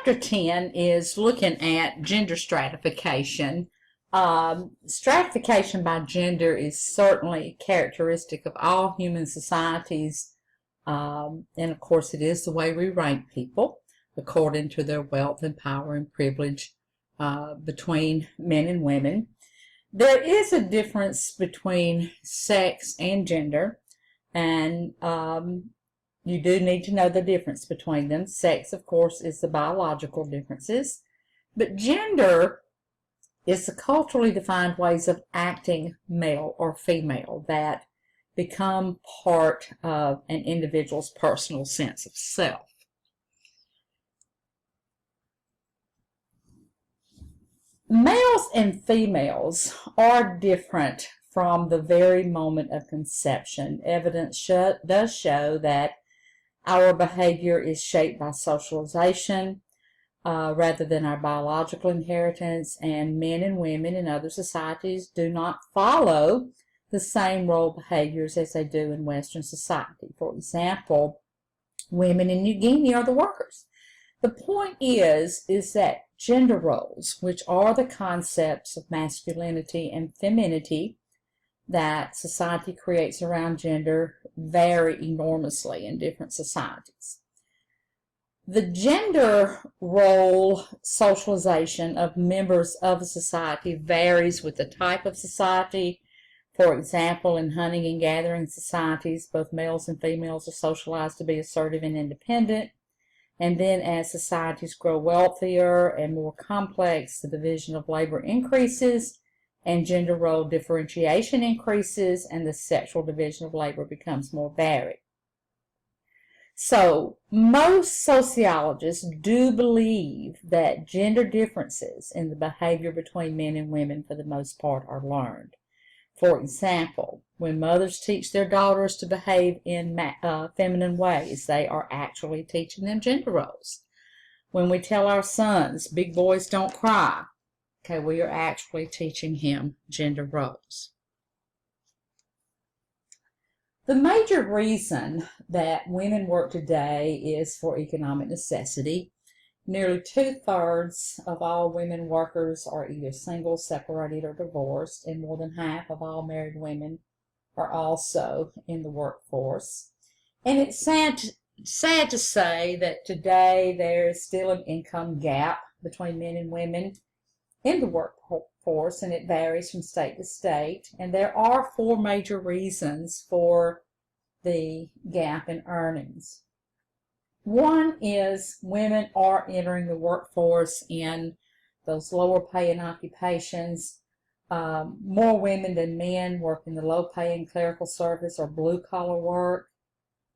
Chapter 10 is looking at gender stratification. Stratification by gender is certainly characteristic of all human societies, and of course it is the way we rank people according to their wealth and power and privilege between men and women. There is a difference between sex and gender, and you do need to know the difference between them. Sex, of course, is the biological differences, but gender is the culturally defined ways of acting, male or female, that become part of an individual's personal sense of self. Males and females are different from the very moment of conception. Evidence does show that our behavior is shaped by socialization rather than our biological inheritance, and men and women in other societies do not follow the same role behaviors as they do in Western society. For example, women in New Guinea are the workers. The point is that gender roles, which are the concepts of masculinity and femininity that society creates around gender, vary enormously in different societies. The gender role socialization of members of a society varies with the type of society. For example, in hunting and gathering societies, both males and females are socialized to be assertive and independent. And then as societies grow wealthier and more complex, the division of labor increases and gender role differentiation increases, and the sexual division of labor becomes more varied. So most sociologists do believe that gender differences in the behavior between men and women for the most part are learned. For example, when mothers teach their daughters to behave in feminine ways, they are actually teaching them gender roles. When we tell our sons, big boys don't cry, okay, we are actually teaching him gender roles. The major reason that women work today is for economic necessity. Nearly 2/3 of all women workers are either single, separated, or divorced, and more than half of all married women are also in the workforce. And it's sad to say that today there is still an income gap between men and women in the workforce, and it varies from state to state. And there are 4 major reasons for the gap in earnings. One is women are entering the workforce in those lower paying occupations. More women than men work in the low paying clerical service or blue collar work.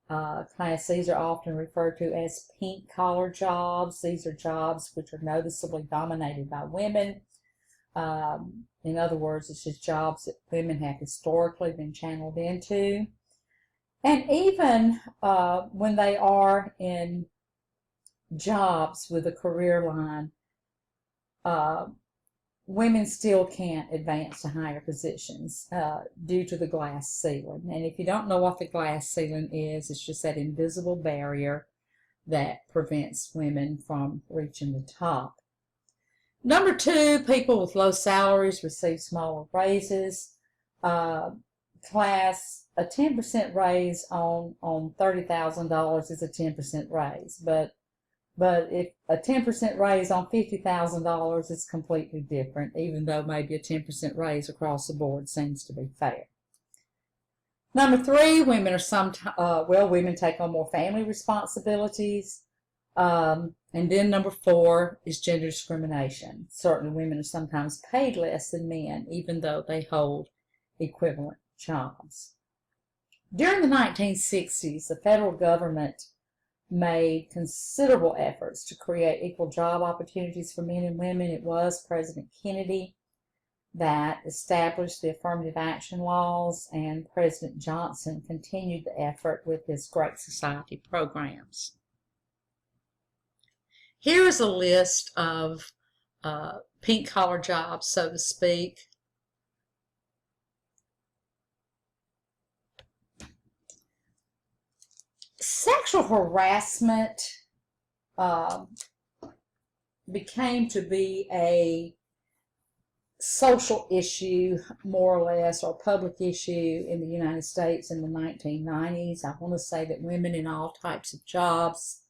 These are often referred to as pink collar jobs. These are jobs which are noticeably dominated by women. In other words, it's just jobs that women have historically been channeled into. And even when they are in jobs with a career line, women still can't advance to higher positions due to the glass ceiling. And if you don't know what the glass ceiling is, it's just that invisible barrier that prevents women from reaching the top. Number 2, people with low salaries receive smaller raises. A 10% raise on $30,000 is a 10% raise, but if a 10% raise on $50,000 is completely different, even though maybe a 10% raise across the board seems to be fair. Number 3, women take on more family responsibilities. And then number 4 is gender discrimination. Certain women are sometimes paid less than men, even though they hold equivalent jobs. During the 1960s, the federal government made considerable efforts to create equal job opportunities for men and women. It was President Kennedy that established the affirmative action laws, and President Johnson continued the effort with his Great Society programs. Here is a list of pink-collar jobs, so to speak. Sexual harassment became to be a social issue, more or less, or public issue in the United States in the 1990s. I want to say that women in all types of jobs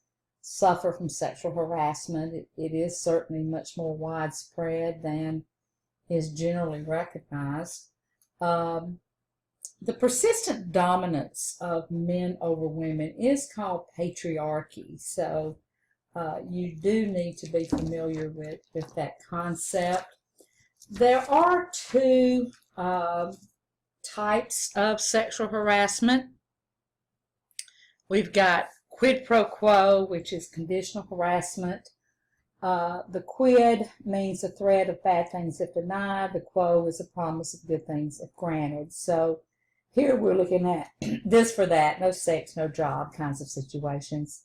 suffer from sexual harassment. It is certainly much more widespread than is generally recognized. The persistent dominance of men over women is called patriarchy. So you do need to be familiar with that concept. There are two types of sexual harassment. We've got quid pro quo, which is conditional harassment. The quid means a threat of bad things if denied. The quo is a promise of good things if granted. So here we're looking at this for that, no sex, no job kinds of situations.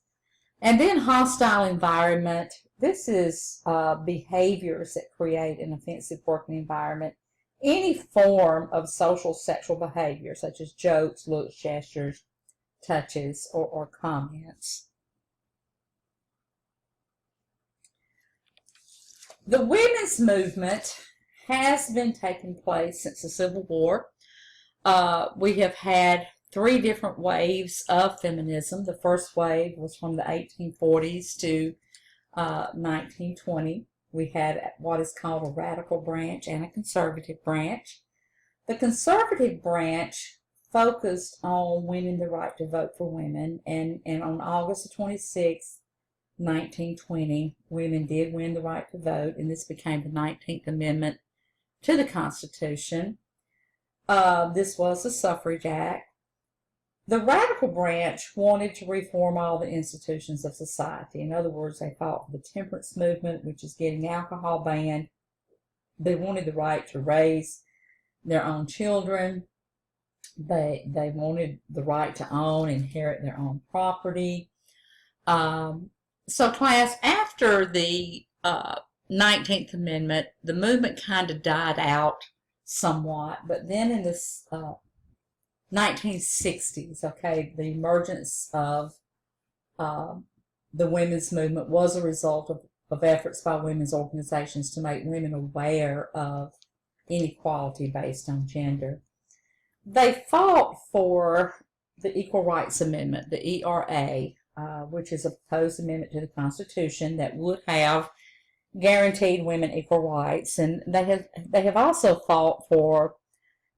And then hostile environment. This is behaviors that create an offensive working environment. Any form of social sexual behavior, such as jokes, looks, gestures, touches, or comments. The women's movement has been taking place since the Civil War. We have had three different waves of feminism. The first wave was from the 1840s to 1920. We had what is called a radical branch and a conservative branch. The conservative branch focused on winning the right to vote for women, and on August 26, 1920, women did win the right to vote, and this became the 19th Amendment to the Constitution. This was the Suffrage Act. The radical branch wanted to reform all the institutions of society. In other words, they fought for the temperance movement, which is getting alcohol banned. They wanted the right to raise their own children. They wanted the right to own, inherit their own property. So class, after the 19th Amendment, the movement kind of died out somewhat. But then in this 1960s, okay, the emergence of the women's movement was a result of efforts by women's organizations to make women aware of inequality based on gender. They fought for the Equal Rights Amendment, the ERA, which is a proposed amendment to the Constitution that would have guaranteed women equal rights. And they have also fought for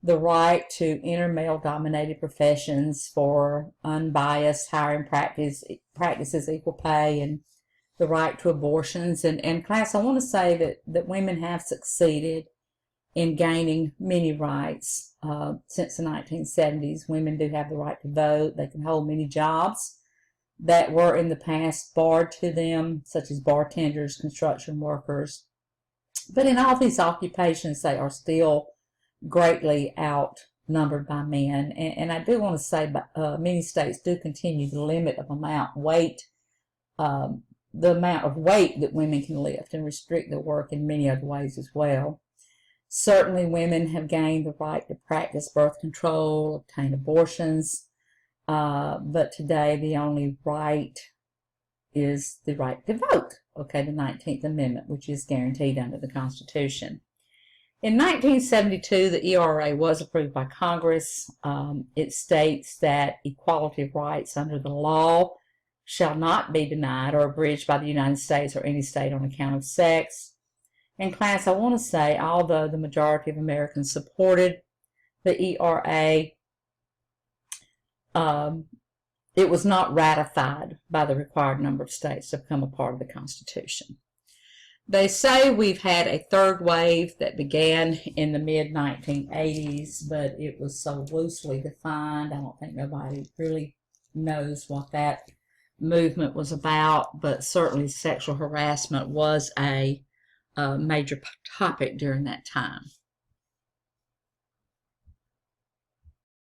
the right to enter male-dominated professions, for unbiased hiring practices, equal pay, and the right to abortions. And class, I want to say that women have succeeded in gaining many rights. Since the 1970s, women do have the right to vote. They can hold many jobs that were in the past barred to them, such as bartenders, construction workers. But in all these occupations, they are still greatly outnumbered by men. And I do want to say many states do continue to limit the amount of weight that women can lift, and restrict their work in many other ways as well. Certainly women have gained the right to practice birth control, obtain abortions, but today the only right is the right to vote, okay, the 19th Amendment, which is guaranteed under the Constitution. In 1972, the ERA was approved by Congress. It states that equality of rights under the law shall not be denied or abridged by the United States or any state on account of sex. And class, I want to say, although the majority of Americans supported the ERA, it was not ratified by the required number of states to become a part of the Constitution. They say we've had a third wave that began in the mid-1980s, but it was so loosely defined, I don't think nobody really knows what that movement was about, but certainly sexual harassment was a major topic during that time.